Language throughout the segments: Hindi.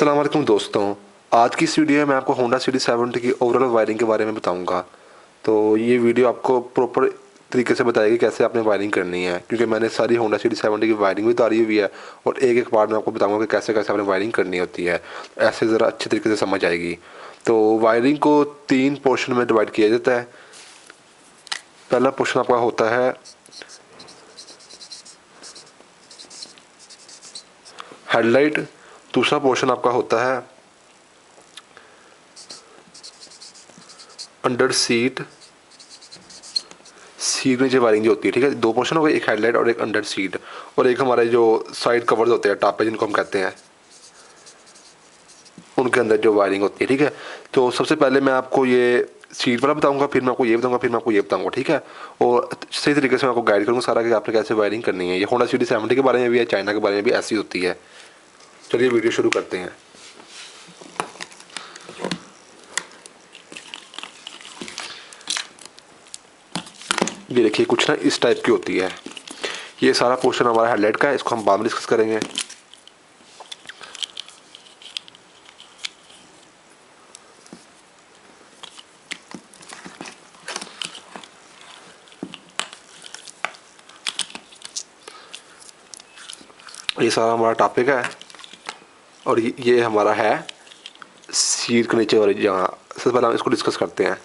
अस्सलाम वालेकुम दोस्तों। आज की इस वीडियो में मैं आपको होंडा सिटी 70 की ओवरऑल वायरिंग के बारे में बताऊंगा। तो ये वीडियो आपको प्रॉपर तरीके से बताएगी कैसे आपने वायरिंग करनी है, क्योंकि मैंने सारी होंडा सिटी 70 की वायरिंग भी उतारी हुई है और एक एक पार्ट में आपको बताऊंगा कि कैसे कैसे आपने वायरिंग करनी होती है। ऐसे ज़रा अच्छे तरीके से समझ आएगी। तो वायरिंग को 3 पोर्शन में डिवाइड किया जाता है। पहला पोर्शन आपका होता है हेडलाइट। दूसरा पोर्शन आपका होता है अंडर सीट नीचे वायरिंग जो होती है, ठीक है। 2 पोर्शन हो गए, एक हेडलाइट और एक अंडर सीट, और एक हमारे जो साइड कवर्स होते हैं, टापे जिनको हम कहते हैं, उनके अंदर जो वायरिंग होती है, ठीक है। तो सबसे पहले मैं आपको ये सीट वाला बताऊंगा, फिर मैं आपको ये बताऊंगा, फिर मैं आपको ये बताऊंगा, ठीक है। और सही तरीके से मैं आपको गाइड करूंगा सारा कि आपने कैसे वायरिंग करनी है। ये होंडा सिटी 70 के बारे में भी है, चाइना के बारे में भी ऐसी होती है। चलिए वीडियो शुरू करते हैं। ये देखिए कुछ ना इस टाइप की होती है। ये सारा पोर्शन हमारा हेडलाइट का है, इसको हम बाद में डिस्कस करेंगे। ये सारा हमारा टॉपिक है और ये हमारा है सीट के नीचे वाली जगह। सबसे पहले हम इसको डिस्कस करते हैं।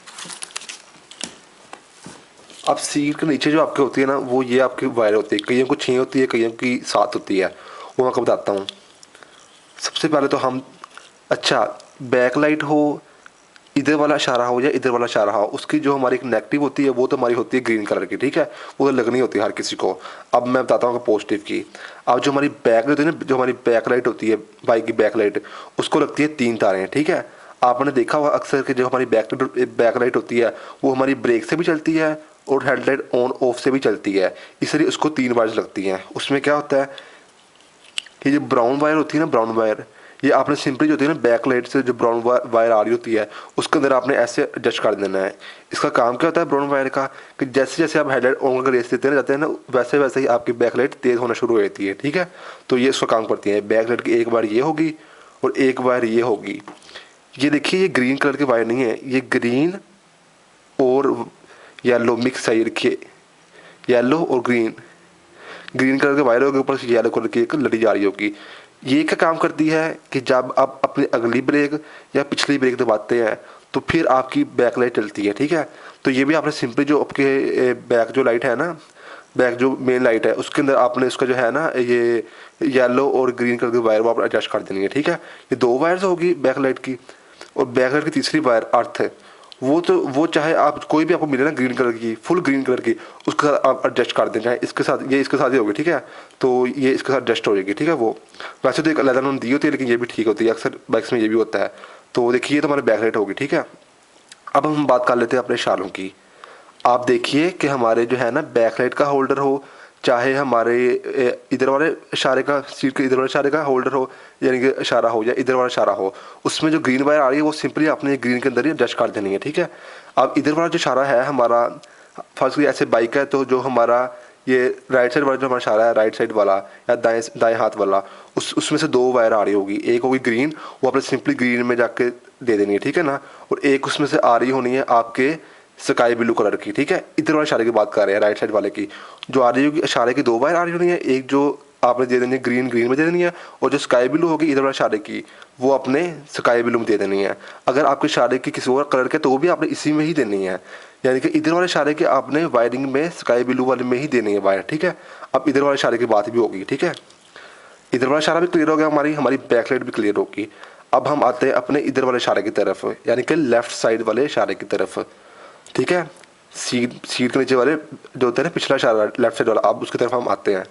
अब सीट के नीचे जो आपके होती है ना, वो ये आपकी वायर होती है। कईयों को 6 होती है, कईयों की 7 होती है। वो मैं आपको बताता हूँ। सबसे पहले तो हम अच्छा बैक लाइट हो, इधर वाला इशारा हो या इधर वाला इशारा हो, उसकी जो हमारी एक नेगेटिव होती है वो तो हमारी होती है ग्रीन कलर की, ठीक है। वो तो लगनी होती है हर किसी को। अब मैं बताता हूँ पॉजिटिव की। अब जो हमारी बैक लाइट होती है ना, जो हमारी बैक लाइट होती है, बाइक की बैक लाइट, उसको लगती है 3 तारें, ठीक है। आपने देखा होगा अक्सर कि जो हमारी बैक लाइट होती है वो हमारी ब्रेक से भी चलती है और हेडलाइट ऑन ऑफ से भी चलती है, इसलिए उसको 3 वायर्स लगती हैं। उसमें क्या होता है कि जो ब्राउन वायर होती है ना, ब्राउन वायर, ये आपने सिंपली जो होती है ना बैक लाइट से जो ब्राउन वायर आ रही होती है उसके अंदर आपने ऐसे एडजस्ट कर देना है। इसका काम क्या होता है ब्राउन वायर का, कि जैसे जैसे आप हेडलाइट ऑन करके रेस देते हैं जाते हैं ना, वैसे वैसे ही आपकी बैक लाइट तेज़ होना शुरू हो जाती है, ठीक है। तो ये इसका काम करती है। बैक लाइट की एक वायर ये होगी और एक वायर ये होगी। ये देखिए ये ग्रीन कलर की वायर नहीं है, ये ग्रीन और येलो मिक्स है। ये देखिए येलो और ग्रीन, ग्रीन कलर के वायरों के ऊपर येलो कलर की एक लड़ी जा रही होगी। ये क्या काम करती है कि जब आप अपनी अगली ब्रेक या पिछली ब्रेक दबाते हैं तो फिर आपकी बैक लाइट चलती है, ठीक है। तो ये भी आपने सिंपली जो आपके बैक जो लाइट है ना, बैक जो मेन लाइट है उसके अंदर आपने इसका जो है ना ये येलो और ग्रीन कलर की वायर वो आप एडजस्ट कर देनी है, ठीक है। ये 2 वायर्स होगी बैक लाइट की। और बैक लाइट की तीसरी वायर अर्थ है, वो तो वो चाहे आप कोई भी आपको मिले ना ग्रीन कलर की, फुल ग्रीन कलर की, उसके साथ आप एडजस्ट कर दें। चाहे इसके साथ ये इसके साथ ही होगी, ठीक है। तो ये इसके साथ एडजस्ट हो जाएगी, ठीक है। वो वैसे तो एक अलग उन्होंने दी होती है, लेकिन ये भी ठीक होती है, अक्सर बाइक्स में ये भी होता है। तो देखिए ये तो हमारी बैक लाइट होगी, ठीक है। अब हम बात कर लेते हैं अपने इशारों की। आप देखिए कि हमारे जो है ना बैक लाइट का होल्डर हो, चाहे हमारे इधर वाले इशारे का, सीट के इधर वाले इशारे का होल्डर हो, यानी कि इशारा हो या इधर वाला इशारा हो, उसमें जो ग्रीन वायर आ रही है वो सिंपली आपने ग्रीन के अंदर ही एडजस्ट कर देनी है, ठीक है। अब इधर वाला जो इशारा है हमारा, फर्स्ट ऐसे बाइक है तो जो हमारा ये राइट साइड वाला जो हमारा इशारा है, राइट साइड वाला या दाएं दाएं हाथ वाला, उसमें से 2 वायर आ रही होगी। एक होगी ग्रीन, वो आपने सिंपली ग्रीन में जाके दे देनी है, ठीक है ना। और एक उसमें से आ रही होनी है आपके स्काई ब्लू कलर की, ठीक है। इधर वाले इशारे की बात कर रहे हैं, राइट साइड वाले की। जो आ रही होगी इशारे की 2 वायर आ रही होनी है, एक जो आपने दे देनी है ग्रीन ग्रीन में दे देनी है, और जो स्काई ब्लू होगी इधर वाले इशारे की वो अपने स्काई ब्लू में दे देनी है। अगर आपके इशारे की किसी और कलर के तो वो भी आपने इसी में ही देनी है, यानी कि इधर वाले इशारे के आपने वायरिंग में स्काई ब्लू वाले में ही देनी है वायर, ठीक है। अब इधर वाले इशारे की बात भी होगी, ठीक है। इधर वाला इशारा भी क्लियर हो गया, हमारी हमारी बैक लाइट भी क्लियर होगी। अब हम आते हैं अपने इधर वाले इशारे की तरफ, यानी कि लेफ्ट साइड वाले इशारे की तरफ, ठीक है। सीट के नीचे वाले जो होते हैं ना पिछला इशारा लेफ्ट साइड वाला, अब उसकी तरफ हम आते हैं।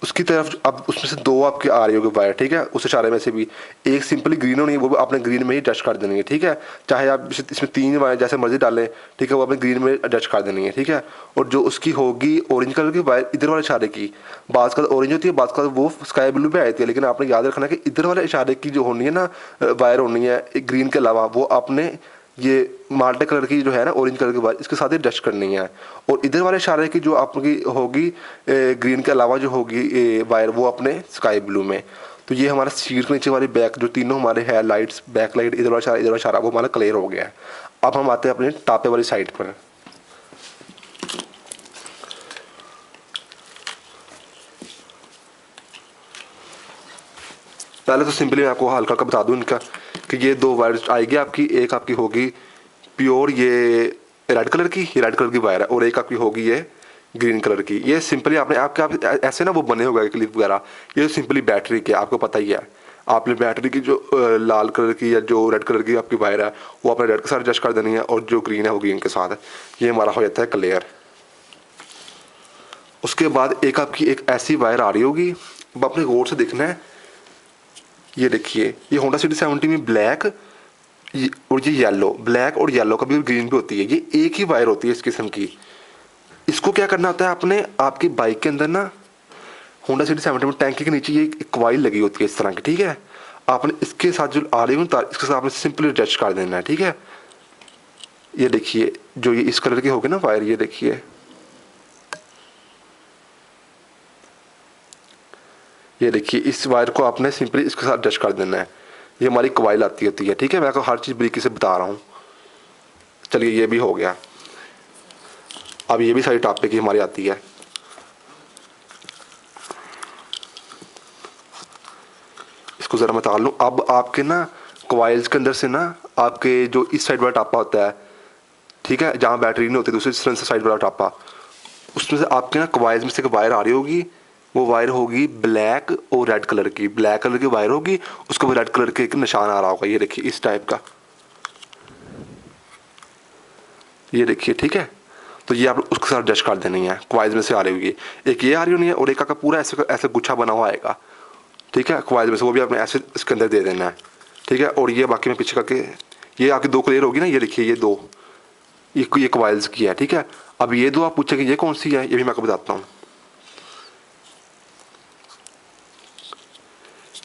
उसकी तरफ अब उसमें से 2 आपकी आ रही होगी वायर, ठीक है। उस इशारे में से भी एक सिंपली ग्रीन होनी है, वो भी आपने ग्रीन में ही टच कर देनी है, ठीक है। चाहे आप इसमें 3 वायर जैसे मर्जी डालें, ठीक है, वो आपने ग्रीन में टच कर देनी है, ठीक है। और जो उसकी होगी ऑरेंज कलर की वायर इधर वाले इशारे की, बाज़ का ऑरेंज होती है, बाज़ का वो स्काई ब्लू पे आई थी, लेकिन आपने याद रखना कि इधर वाले इशारे की जो होनी है ना वायर होनी है ग्रीन के अलावा, वो आपने ये माल्टे कलर की जो है ना ऑरेंज कलर की वायर इसके साथ ही डस्ट करनी है। और इधर वाले इशारे की जो आपकी होगी ग्रीन के अलावा जो होगी वायर वो अपने स्काई ब्लू में। तो ये हमारा सीट के नीचे वाली बैक जो तीनों हमारे है लाइट्स, बैक लाइट, इधर वाला इशारा, इधर वाला इशारा, वो हमारा क्लियर हो गया है। अब हम आते हैं अपने टापे वाली साइड पर। पहले तो सिंपली मैं आपको हल्का हल्का बता दूं इनका कि ये दो वायर आएगी आपकी, एक आपकी होगी प्योर ये रेड कलर की, ये रेड कलर की वायर है, और एक आपकी होगी ये ग्रीन कलर की। ये सिंपली आपने आपके आप ऐसे ना वो बने हो गए क्लिप वगैरह, ये सिंपली बैटरी के, आपको पता ही है। आपने बैटरी की जो लाल कलर की या जो रेड कलर की आपकी वायर है वो आपने रेड के साथ एडजस्ट कर देनी है, और जो ग्रीन है वो ग्रीन के साथ। ये हमारा हो जाता है क्लियर। उसके बाद एक आपकी एक ऐसी वायर आ रही होगी, अब आपने गौर से देखना है। ये देखिए, ये होंडा सिटी 70 में ब्लैक और ये येलो, ब्लैक और येलो कभी ग्रीन भी होती है, ये एक ही वायर होती है इस किस्म की। इसको क्या करना होता है आपने, आपकी बाइक के अंदर ना होंडा सिटी 70 में टैंकी के नीचे ये एक कॉइल लगी होती है इस तरह की, ठीक है। आपने इसके साथ जो आ रही हूँ तार, इसके साथ आपने सिंपली अटैच कर देना है, ठीक है। ये देखिए जो ये इस कलर की होगी ना वायर, ये देखिए, ये देखिए इस वायर को आपने सिंपली इसके साथ अटैच कर देना है। ये हमारी कॉइल आती होती है, ठीक है। मैं आपको हर चीज़ बारीकी से बता रहा हूँ। चलिए ये भी हो गया। अब ये भी सारी टापे की हमारी आती है। इसको ज़रा मैं ताल लूँ। अब आपके ना कॉइल्स के अंदर से ना आपके जो इस साइड वाला टापा होता है, ठीक है, जहाँ बैटरी नहीं होती, दूसरी साइड वाला टापा, उसमें से आपके ना कॉइल्स में से एक वायर आ रही होगी। वो वायर होगी ब्लैक और रेड कलर की, ब्लैक कलर की वायर होगी, उसके ऊपर रेड कलर के एक निशान आ रहा होगा, ये देखिए इस टाइप का, ये देखिए, ठीक है। तो ये आप उसके साथ एडजस्ट कर देनी है, कॉइल्स में से आ रही होगी। एक ये आ रही होनी है और एक का पूरा ऐसे ऐसे गुच्छा बना हुआ आएगा, ठीक है, कॉइल्स में से, वो भी आपने ऐसे इसके अंदर दे देना है, ठीक है। और ये बाकी में पीछे करके ये आपकी दो क्लियर होगी ना, ये देखिए ये दो, ये कॉइल्स की है, ठीक है। अब ये दो आप पूछेंगे ये कौन सी है, ये भी मैं आपको बताता हूँ।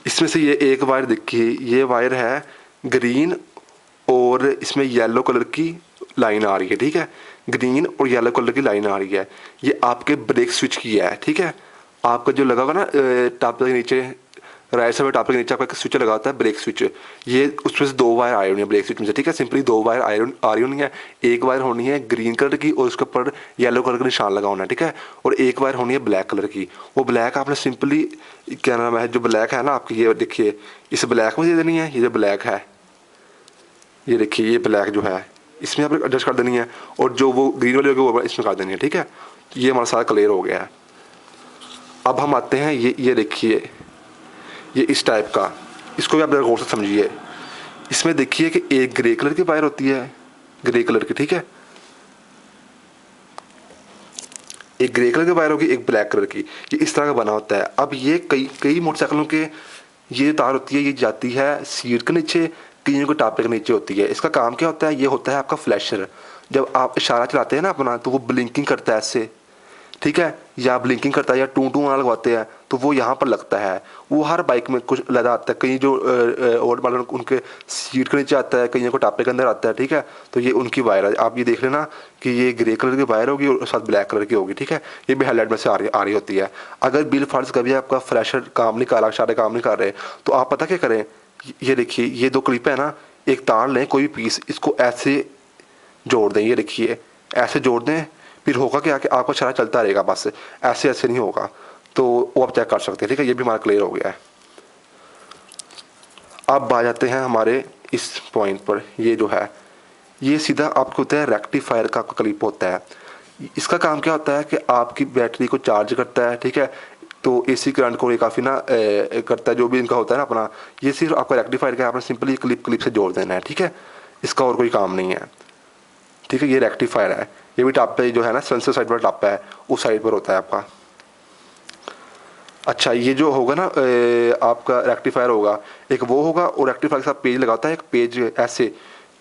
इसमें से ये एक वायर देखिए, ये वायर है ग्रीन और इसमें येलो कलर की लाइन आ रही है, ठीक है। ग्रीन और येलो कलर की लाइन आ रही है, ये आपके ब्रेक स्विच की है, ठीक है। आपका जो लगा हुआ ना टापे के नीचे, राइट साइड टापे के नीचे आपका स्विच लगा होता है ब्रेक स्विच, ये उसमें से दो वायर आई होनी है ब्रेक स्विच में से, ठीक है। सिंपली दो वायर आ रही होनी है, एक वायर होनी है ग्रीन कलर की और उसके ऊपर येलो कलर का निशान लगा होना है, ठीक है। और एक वायर होनी है ब्लैक कलर की। वो ब्लैक आपने सिंपली, क्या नाम है, जो ब्लैक है ना आपकी, ये देखिए इस ब्लैक में दे देनी है। ये जो ब्लैक है, ये देखिए ये ब्लैक जो है, इसमें आपने एडजस्ट कर देनी है, और जो वो ग्रीन वाली होगी वो इसमें कर देनी है, ठीक है। तो ये हमारा सारा क्लियर हो गया है। अब हम आते हैं ये देखिए, ये इस टाइप का, इसको भी आप गौर से समझिए। इसमें देखिए कि एक ग्रे कलर की वायर होती है, ग्रे कलर की, ठीक है, एक ग्रे कलर की वायर होगी, एक ब्लैक कलर की, ये इस तरह का बना होता है। अब ये कई कई मोटरसाइकिलों के ये तार होती है, ये जाती है सीट के नीचे, कईयों के टापे के नीचे होती है। इसका काम क्या होता है, ये होता है आपका फ्लैशर। जब आप इशारा चलाते हैं ना अपना, तो वो ब्लिंकिंग करता है ऐसे, ठीक है, या ब्लिंकिंग करता है या टू टू वाला लगवाते हैं, तो वो यहाँ पर लगता है। वो हर बाइक में कुछ अलग आता है, कहीं जो और मतलब उनके सीट के नीचे आता है, कहीं को टापे के अंदर आता है, ठीक है। तो ये उनकी वायर है, आप ये देख लेना कि ये ग्रे कलर की वायर होगी और साथ ब्लैक कलर की होगी, ठीक है। ये भी हेडलाइट में से आ रही होती है। अगर बिल फर्ज कभी आपका फ्लैशर काम नहीं कर रहा, इशारे काम नहीं कर रहे, तो आप पता क्या करें, ये देखिए ये दो क्लिप है ना, एक तार लें कोई पीस, इसको ऐसे जोड़ दें, ये देखिए ऐसे जोड़ दें, फिर होगा क्या कि आपका इशारा चलता रहेगा, बस ऐसे ऐसे नहीं होगा। तो वो आप चेक कर सकते हैं, ठीक है। ये भी हमारा क्लियर हो गया है। अब आ जाते हैं हमारे इस पॉइंट पर, ये जो है ये सीधा आपको होता है रेक्टिफायर का क्लिप होता है। इसका काम क्या होता है कि आपकी बैटरी को चार्ज करता है, ठीक है। तो एसी करंट को ये काफ़ी ना करता है, जो भी इनका होता है ना अपना, ये सिर्फ आपका रेक्टिफायर का आपने सिंपली क्लिप से जोड़ देना है, ठीक है। इसका और कोई काम नहीं है, ठीक है। ये रेक्टिफायर है, ये भी टापा जो है ना सेंसर साइड पर टापा है, उस साइड पर होता है आपका। अच्छा, ये जो होगा ना आपका रेक्टिफायर होगा, एक वो होगा, और रेक्टिफायर के साथ पेज लगा होता है, एक पेज ऐसे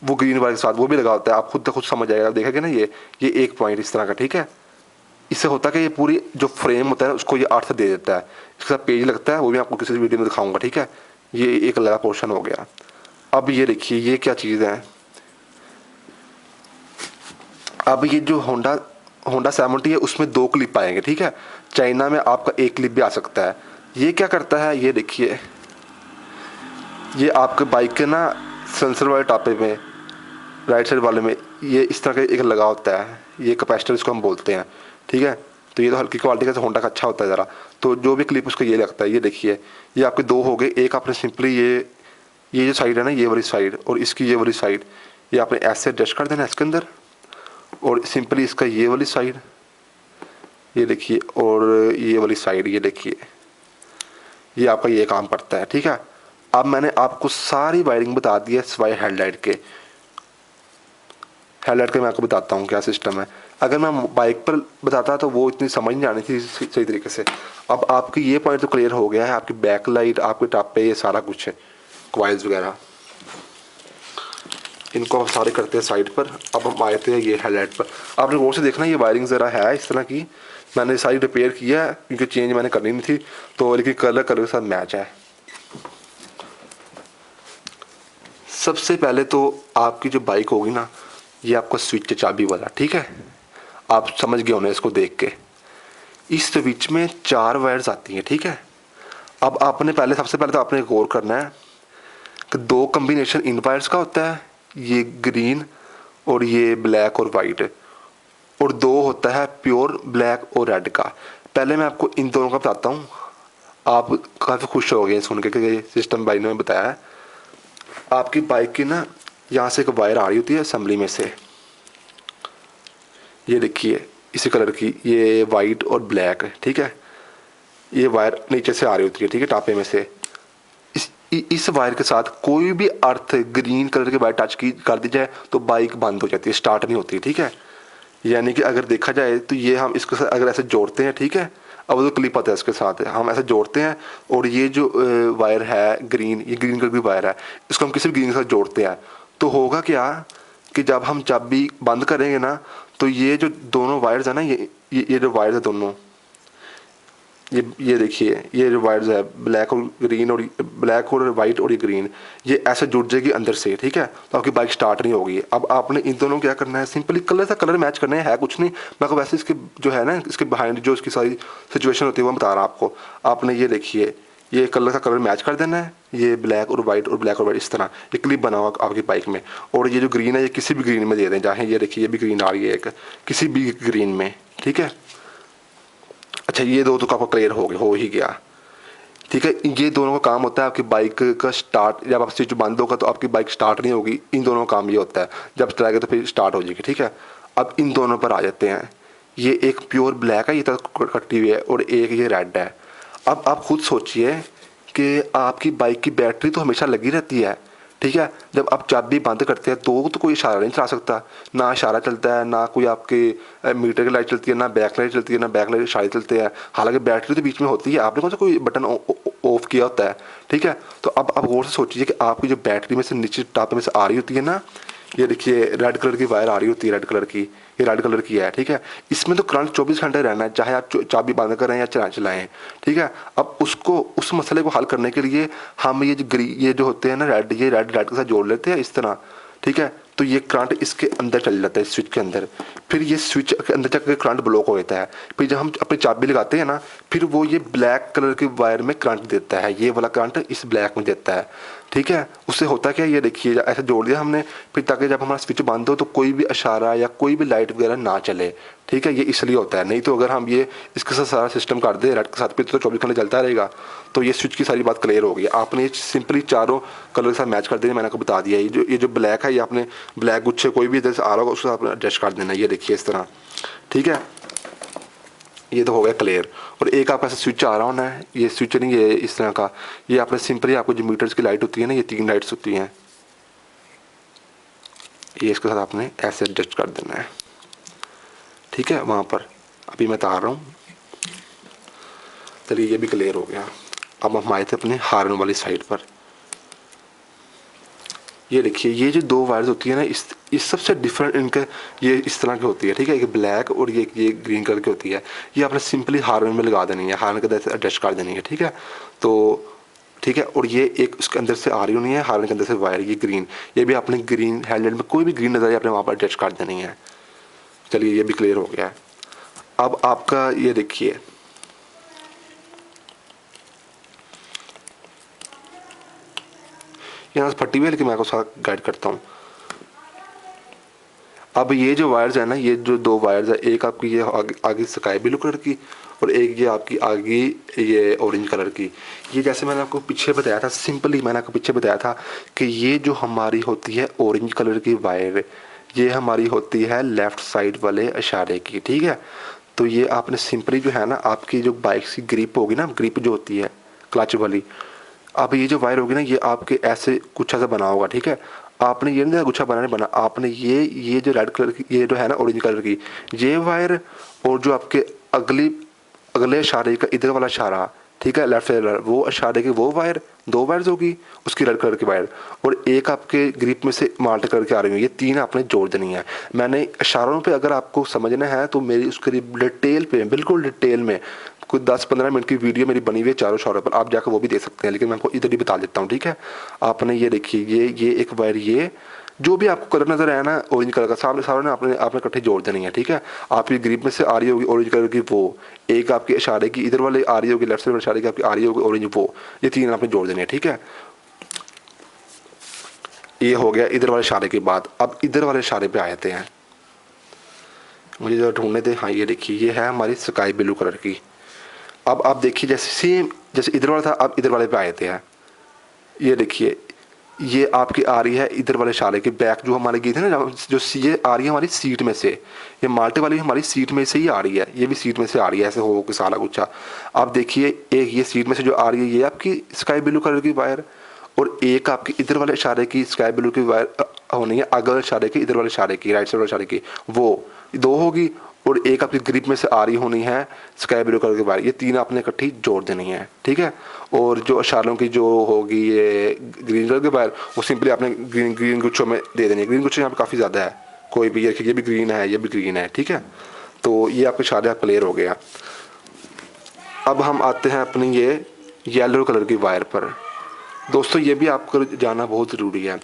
वो ग्रीन वाले के साथ वो भी लगा होता है। आप खुद समझ जाएगा, देखेंगे ना ये एक पॉइंट इस तरह का, ठीक है। इससे होता है कि ये पूरी जो फ्रेम होता है उसको ये अर्थ दे देता है। इसके साथ पेज लगता है, वो भी आपको किसी वीडियो में दिखाऊंगा, ठीक है। ये एक अलग पोर्शन हो गया। अब ये देखिए ये क्या चीज़ है। अब ये जो होंडा 70 है उसमें दो क्लिप आएंगे, ठीक है। चाइना में आपका एक क्लिप भी आ सकता है। ये क्या करता है, ये देखिए ये आपके बाइक के ना सेंसर वाले टापे में, राइट साइड वाले में, ये इस तरह का एक लगा होता है, ये कैपेसिटर इसको हम बोलते हैं, ठीक है। तो ये तो हल्की क्वालिटी का, होंडा का अच्छा होता है ज़रा। तो जो भी क्लिप उसको ये लगता है, ये देखिए, ये आपके दो हो गए। एक आपने सिंपली ये जो साइड है ना, ये वाली साइड और इसकी ये वाली साइड, ये आपने ऐसे एडजस्ट कर देना इसके अंदर। और सिंपली इसका ये वाली साइड, ये देखिए, और ये वाली साइड, ये देखिए, ये आपका ये काम पड़ता है, ठीक है। अब मैंने आपको सारी वायरिंग बता दी है सिवाय हेडलाइट के। हेडलाइट के मैं आपको बताता हूँ क्या सिस्टम है। अगर मैं बाइक पर बताता तो वो इतनी समझ नहीं आनी थी सही तरीके से। अब आपकी ये पॉइंट तो क्लियर हो गया है, आपकी बैक लाइट, आपके टॉप पे, ये सारा कुछ है, कॉइल्स वगैरह, इनको हम सारे करते हैं साइड पर। अब हम आए थे ये हेडलाइट पर। आपने गौर से देखना, ये वायरिंग ज़रा है इस तरह की, मैंने सारी रिपेयर किया है क्योंकि चेंज मैंने करनी नहीं थी, तो लेकिन कलर कलर के साथ मैच है। सबसे पहले तो आपकी जो बाइक होगी ना, ये आपका स्विच है चाबी वाला, ठीक है। आप समझ गए होंगे इसको देख के। इस स्विच में 4 वायर्स आती हैं, ठीक है। अब आपने पहले, सबसे पहले तो आपने गौर करना है कि 2 कम्बिनेशन इन वायर्स का होता है, ये ग्रीन और ये ब्लैक और वाइट, और 2 होता है प्योर ब्लैक और रेड का। पहले मैं आपको इन दोनों का बताता हूँ। आप काफ़ी खुश हो गए सुन के कि सिस्टम भाई ने बताया है। आपकी बाइक की ना यहाँ से एक वायर आ रही होती है असेंबली में से, ये देखिए, इसी कलर की, ये वाइट और ब्लैक है, ठीक है। ये वायर नीचे से आ रही होती है, ठीक है, टापे में से। इस वायर के साथ कोई भी अर्थ ग्रीन कलर के वायर टच की कर दी जाए तो बाइक बंद हो जाती है, स्टार्ट नहीं होती, ठीक है। यानी कि अगर देखा जाए तो ये हम इसके साथ अगर ऐसे जोड़ते हैं, ठीक है, अब वो तो क्लिप आता है इसके साथ, हम ऐसे जोड़ते हैं, और ये जो वायर है ग्रीन, ये ग्रीन कलर की वायर है, इसको हम किसी भी ग्रीन के साथ जोड़ते हैं, तो होगा क्या कि जब हम चाबी बंद करेंगे ना, तो ये जो दोनों वायर्स है ना, ये जो वायर्स है दोनों, ये देखिए, ये जो वायर्स है ब्लैक और ग्रीन, और ब्लैक और वाइट और ये ग्रीन, ये ऐसे जुड़ जाएगी अंदर से, ठीक है। तो आपकी बाइक स्टार्ट नहीं होगी। अब आपने इन दोनों क्या करना है, सिंपली कलर से कलर मैच करना है कुछ नहीं। मैं को वैसे इसके जो है ना, इसके बिहाइंड जो इसकी सारी सिचुएशन होती है वो मैं बता रहा हूँ आपको। आपने ये देखिए, ये कलर का कलर मैच कर देना है, ये ब्लैक और वाइट और ब्लैक और वाइट, इस तरह ये क्लिप बना हुआ आपकी बाइक में। और ये जो ग्रीन है, ये किसी भी ग्रीन में दे दें, चाहे ये देखिए, ये भी ग्रीन आ रही है एक, किसी भी ग्रीन में, ठीक है। अच्छा, ये दो तो आपको क्लियर हो ही गया, ठीक है। ये दोनों का काम होता है आपकी बाइक का स्टार्ट। जब आप स्विच बंद होगा तो आपकी बाइक स्टार्ट नहीं होगी, इन दोनों का काम ये होता है। जब चलाएगा तो फिर स्टार्ट हो जाएगी, ठीक है। अब इन दोनों पर आ जाते हैं। ये एक प्योर ब्लैक है, ये तो कट्टी हुई है, और एक ये रेड है। अब आप खुद सोचिए कि आपकी बाइक की बैटरी तो हमेशा लगी रहती है, ठीक है। जब आप चाबी बंद करते हैं तो कोई इशारा नहीं चला सकता, ना इशारा चलता है, ना कोई आपके मीटर की लाइट चलती है, ना बैक लाइट चलती है, ना बैक लाइट इशारे चलते हैं। हालांकि बैटरी तो बीच में होती है, आपने कौन सा कोई बटन ऑफ किया होता है, ठीक है। तो अब आप गौर से सोचिए कि आपकी जो बैटरी में से नीचे टापे में से आ रही होती है ना, ये देखिए रेड कलर की वायर आ रही होती है, रेड कलर की, ये रेड कलर की है, ठीक है। इसमें तो करंट 24 घंटे रहना है, चाहे आप चाबी बंद करें या चलाएं, ठीक है। अब उसको, उस मसले को हल करने के लिए हम ये जो होते हैं ना रेड, ये रेड रेड के साथ जोड़ लेते हैं इस तरह, ठीक है। तो ये करंट इसके अंदर चल जाता है, स्विच के अंदर। फिर ये स्विच के अंदर जाकर करंट ब्लॉक हो जाता है। फिर जब हम अपनी चाबी लगाते हैं ना, फिर वो ये ब्लैक कलर के वायर में करंट देता है, ये वाला करंट इस ब्लैक में देता है, ठीक है। उससे होता क्या, ये देखिए, ऐसे जोड़ दिया हमने, फिर ताकि जब हमारा स्विच बंद हो तो कोई भी इशारा या कोई भी लाइट वगैरह ना चले, ठीक है। ये इसलिए होता है। नहीं तो अगर हम ये इसके साथ सारा सिस्टम कर दें रेड के साथ, फिर तो 24 घंटे चलता रहेगा। तो ये स्विच की सारी बात क्लियर हो गई। आपने सिंपली चारों कलर के साथ मैच कर देना, मैंने आपको बता दिया। ये जो ब्लैक है, ये आपने ब्लैक गुच्छे कोई भी इधर से आ रहा होगा उसके साथ एडजस्ट कर देना, ये देखिए इस तरह, ठीक है। ये तो हो गया क्लियर। और एक आपका ऐसा स्विच आ रहा होना है, ये स्विच नहीं, ये इस तरह का, ये आपने सिंपली, आपको जो मीटर्स की लाइट होती है ना, ये 3 लाइट्स होती हैं, ये इसके साथ आपने ऐसे एडजस्ट कर देना है, ठीक है। वहाँ पर अभी मैं तार रहा हूँ, चलिए ये भी क्लियर हो गया। अब हम आए थे अपने हार्न वाली साइड पर। ये देखिए, ये जो 2 वायर्स होती है ना, इस सबसे डिफरेंट इनके, ये इस तरह की होती है, ठीक है। एक ब्लैक और ये ग्रीन कलर की होती है। ये आपने सिंपली हार्न में लगा देनी है, हार्न के अंदर एडजस्ट कर देनी है, ठीक है। तो ठीक है, और ये एक उसके अंदर से आ रही होनी है, हार्न के अंदर से वायर, ये ग्रीन, ये भी आपने ग्रीन हेडलाइट में कोई भी ग्रीन नजर आपने वहाँ पर एडजस्ट कर देनी है। चलिए ये भी क्लियर हो गया है। अब आपका ये देखिए, यहाँ से फटी हुई है, लेकिन मैं आपको साथ गाइड करता हूँ। अब ये जो वायर्स है ना, ये जो दो वायर्स है, एक आपकी ये आगे स्काई ब्लू कलर की और एक ये आपकी आगे ये ऑरेंज कलर की। ये जैसे मैंने आपको पीछे बताया था, सिंपली मैंने आपको पीछे बताया था कि ये जो हमारी होती है ऑरेंज कलर की वायर, ये हमारी होती है लेफ़्ट साइड वाले इशारे की, ठीक है। तो ये आपने सिंपली जो है ना, आपकी जो बाइक की ग्रिप होगी ना, ग्रिप जो होती है क्लच वाली, अब ये जो वायर होगी ना, ये आपके ऐसे गुच्छा सा बना होगा, ठीक है। आपने ये नहीं गुच्छा बनाने बना, आपने ये जो रेड कलर की, ये जो है ना ऑरेंज कलर की, ये वायर, और जो आपके अगले इशारे का इधर वाला इशारा, ठीक है, लेफ्ट साइड वो इशारे की वो वायर, दो वायर्स होगी उसकी रेड कलर की वायर, और एक आपके ग्रिप में से माल्ट करके आ रही है, ये तीन आपने जोड़ देनी है। मैंने इशारों पे अगर आपको समझना है तो मेरी उसके लिए डिटेल पे, बिल्कुल डिटेल में कोई 10-15 मिनट की वीडियो मेरी बनी हुई है चारों इशारों पर, आप जाकर वो भी देख सकते हैं, लेकिन मैं आपको इधर ही बता देता हूँ, ठीक है। आपने ये देखिए, ये एक वायर, ये जो भी आपको कलर नजर आया ना ऑरेंज कलर का, सामने सामने आपने आपने इकट्ठे जोड़ देनी है, ठीक है। आपकी ग्रिप में से आ रही होगी ऑरेंज कलर की वो, एक आपके इशारे की इधर वाले आ रही होगी, लेफ्ट साइड वाले इशारे की आपकी आ रही होगी ऑरेंज वो, ये तीन आपने जोड़ देनी है, ठीक है। ये हो गया इधर वाले इशारे की बात। अब इधर वाले इशारे पे आते हैं, मुझे जो ढूंढने थे, हाँ ये देखिए, ये है हमारी स्काई ब्लू कलर की। अब आप देखिए, जैसे सेम जैसे इधर वाला था, अब इधर वाले पे आए थे हैं। ये देखिए, ये आपकी आ रही है इधर वाले इशारे की बैक, जो हमारे गई थी ना, जो ये आ रही है हमारी सीट में से, ये माल्टे वाली हमारी सीट में से ही आ रही है, ये भी सीट में से आ रही है, ऐसे हो के सारा गुच्छा। आप देखिए, एक ये सीट में से जो आ रही है, ये आपकी स्काई ब्लू कलर की वायर, और एक आपकी इधर वाले इशारे की स्काई ब्लू की वायर होनी है, अगले इशारे की इधर वाले इशारे की, राइट साइड वाले इशारे की, वो दो होगी, और एक आपकी ग्रिप में से आ रही होनी है स्काई ब्लू कलर की वायर, ये तीन आपने इकट्ठी जोड़ देनी है, ठीक है। और जो इशारों की जो होगी ये ग्रीन कलर की वायर, वो सिंपली आपने ग्रीन ग्रीन गुच्छों में दे देनी है। ग्रीन गुच्छे यहाँ पे काफ़ी ज़्यादा है, कोई भी ये भी ग्रीन है, ये भी ग्रीन है, ठीक है। तो ये आपके इशारे क्लियर हो गया। अब हम आते हैं अपनी ये येलो कलर की वायर पर। दोस्तों, ये भी आपको जानना बहुत ज़रूरी है।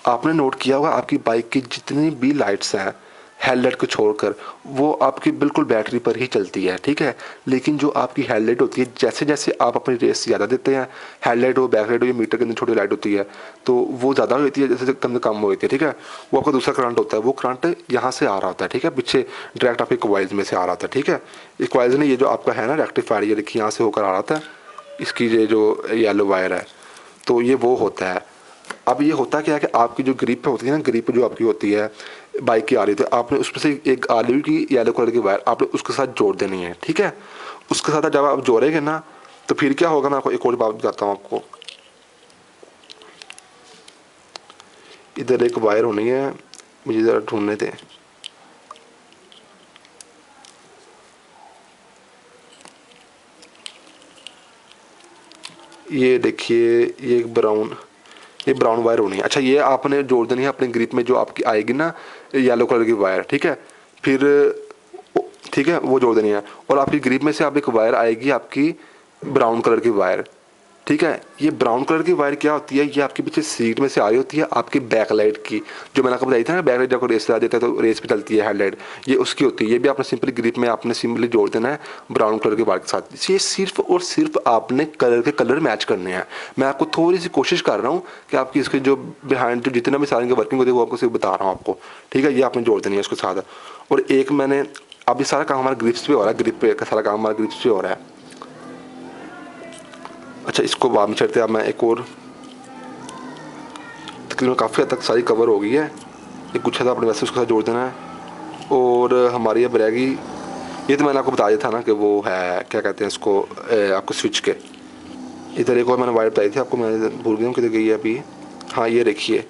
आपने नोट किया होगा, आपकी बाइक की जितनी भी लाइट्स हैं हेडलाइट को छोड़कर, वो आपकी बिल्कुल बैटरी पर ही चलती है, ठीक है। लेकिन जो आपकी हेडलाइट होती है, जैसे जैसे आप अपनी रेस ज़्यादा देते हैं, हेडलाइट हो, बैकलाइट हो, ये मीटर के अंदर छोटी लाइट होती है, तो वो ज़्यादा होती है, जैसे कम होती है, ठीक है। वो आपका दूसरा करंट होता है, वो करंट यहाँ से आ रहा होता है, ठीक है, पीछे डायरेक्ट आपके कॉइल्स में से आ रहा होता है, ठीक है। इस कॉइल्स ने, ये जो आपका है ना रेक्टिफायर, ये देखिए यहाँ से होकर आ रहा था, इसकी ये जो येलो वायर है, तो ये वो होता है। अब ये होता क्या है कि आपकी जो ग्रिप होती है ना, ग्रिप जो आपकी होती है बाइक की आ रही थी, आपने उसमें से एक आलू की येलो कलर की वायर आपने उसके साथ जोड़ देनी है, ठीक है। उसके साथ जब आप जोड़ेंगे ना, तो फिर क्या होगा, मैं आपको एक और बात बताता हूँ आपको। इधर एक वायर होनी है, मुझे ज़रा ढूंढने दें। ये देखिए, ये एक ब्राउन वायर होनी है। अच्छा, ये आपने जोड़ देनी है अपने ग्रिप में, जो आपकी आएगी ना येलो कलर की वायर, ठीक है। फिर ठीक है, वो जोड़ देनी है, और आपकी ग्रिप में से आप एक वायर आएगी आपकी ब्राउन कलर की वायर, ठीक है। ये ब्राउन कलर की वायर क्या होती है, ये आपके पीछे सीट में से आ रही होती है आपकी बैकलाइट की, जो मैंने आपको बताई थी ना, बैकलाइट जब रेस आ जाता है तो रेस पे चलती है हेडलाइट, ये उसकी होती है। ये भी आपने सिंपली ग्रिप में आपने सिंपली जोड़ देना है ब्राउन कलर के वायर के साथ। ये सिर्फ और सिर्फ आपने कलर मैच करने हैं। मैं आपको थोड़ी सी कोशिश कर रहा हूँ कि आपकी इसके जो बिहाइंड जो जितना भी सारी वर्किंग होती है वो आपको सिर्फ बता रहा हूँ आपको, ठीक है। ये आपने जोड़ देनी है उसके साथ। और एक मैंने, अब ये सारा काम हमारा ग्रिप्स पे हो रहा है, ग्रिप पे का सारा काम हमारा ग्रिप्स पे हो रहा है। अच्छा, इसको बाद में चढ़ते हैं। अब मैं एक और, तकरीबन काफ़ी हद तक सारी कवर हो गई है। एक गुच्छा था अपने वैसे उसके साथ जोड़ देना है। और हमारी अब रहेगी, ये तो मैंने आपको बता दिया था ना कि वो है क्या कहते हैं इसको, आपको स्विच के इधर एक और मैंने वायर बताई थी आपको, मैं भूल गया हूँ किधर गई है अभी। हाँ, ये देखिए,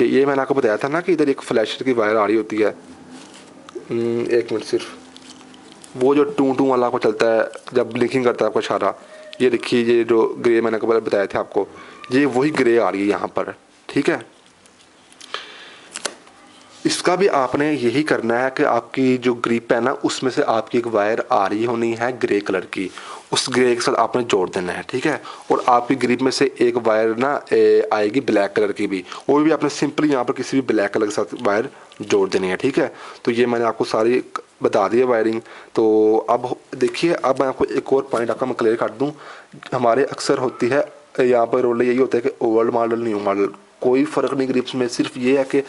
ये मैंने आपको बताया था ना कि इधर एक फ्लैशर की वायर आ रही होती है। एक मिनट सिर्फ, वो जो टू टू वाला आपको चलता है जब ब्लिंकिंग करता है आपका इशारा, ये देखिए, ये जो ग्रे मैंने आपको बताया था आपको, ये वही ग्रे आ रही है यहाँ पर, ठीक है। इसका भी आपने यही करना है कि आपकी जो ग्रिप है ना, उसमें से आपकी एक वायर आ रही होनी है ग्रे कलर की, उस ग्रे के साथ आपने जोड़ देना है, ठीक है। और आपकी ग्रिप में से एक वायर ना आएगी ब्लैक कलर की भी, वो भी आपने सिंपली यहाँ पर किसी भी ब्लैक कलर के साथ वायर जोड़ देनी है, ठीक है। तो ये मैंने आपको सारी बता दी है वायरिंग। तो अब देखिए, अब मैं आपको एक और पॉइंट आपका मैं क्लियर कर दूँ। हमारे अक्सर होती है यहाँ पर रोल यही होता है कि ओल्ड मॉडल न्यू मॉडल, कोई फ़र्क नहीं ग्रिप्स में। सिर्फ ये है कि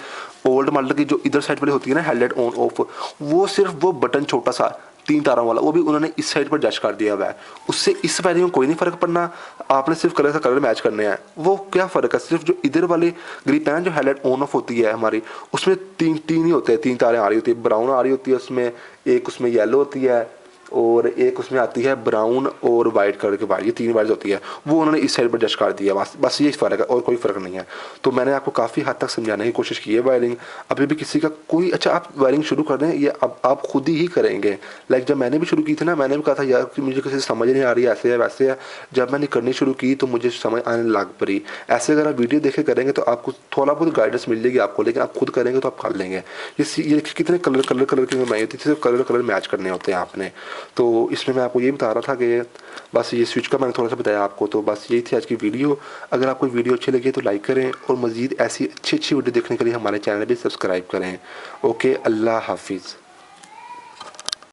ओल्ड मॉडल की जो इधर साइड वाली होती है ना हेडलाइट ऑन ऑफ, वो सिर्फ वो बटन छोटा सा 3 तारों वाला, वो भी उन्होंने इस साइड पर जज कर दिया हुआ है। उससे इस वायरिंग में कोई नहीं फ़र्क पड़ना, आपने सिर्फ कलर से कलर मैच करने हैं। वो क्या फ़र्क है, सिर्फ जो इधर वाली ग्रिप है ना जो हेडलाइट ऑन ऑफ होती है हमारी, उसमें तीन ही होते हैं, 3 तारें आ रही होती है, ब्राउन आ रही होती है उसमें, एक उसमें येलो होती है और एक उसमें आती है ब्राउन और वाइट कलर की वायर, ये 3 वायर्स होती है। वो उन्होंने इस साइड पर जज कर दिया, बस ये फ़र्क है और कोई फ़र्क नहीं है। तो मैंने आपको काफ़ी हद तक समझाने की कोशिश की है वायरिंग। अभी भी किसी का कोई, अच्छा आप वायरिंग शुरू कर दें, ये अब आप खुद ही करेंगे। लाइक जब मैंने भी शुरू की थी ना, मैंने भी कहा था यार कि मुझे किसी से समझ नहीं आ रही है, ऐसे है वैसे है। जब मैंने करनी शुरू की तो मुझे समझ आने लग पड़ी। ऐसे अगर आप वीडियो देखे करेंगे तो आपको थोड़ा बहुत गाइडेंस मिल जाएगी आपको, लेकिन आप खुद करेंगे तो आप कर लेंगे। ये कितने कलर की बनाई होती है, सिर्फ कलर मैच करने होते हैं आपने। तो इसमें मैं आपको ये बता रहा था कि बस ये स्विच का मैंने थोड़ा सा बताया आपको। तो बस यही थी आज की वीडियो। अगर आपको वीडियो अच्छी लगी तो लाइक करें और मज़ीद ऐसी अच्छी वीडियो देखने के लिए हमारे चैनल भी सब्सक्राइब करें। ओके, अल्लाह हाफिज़।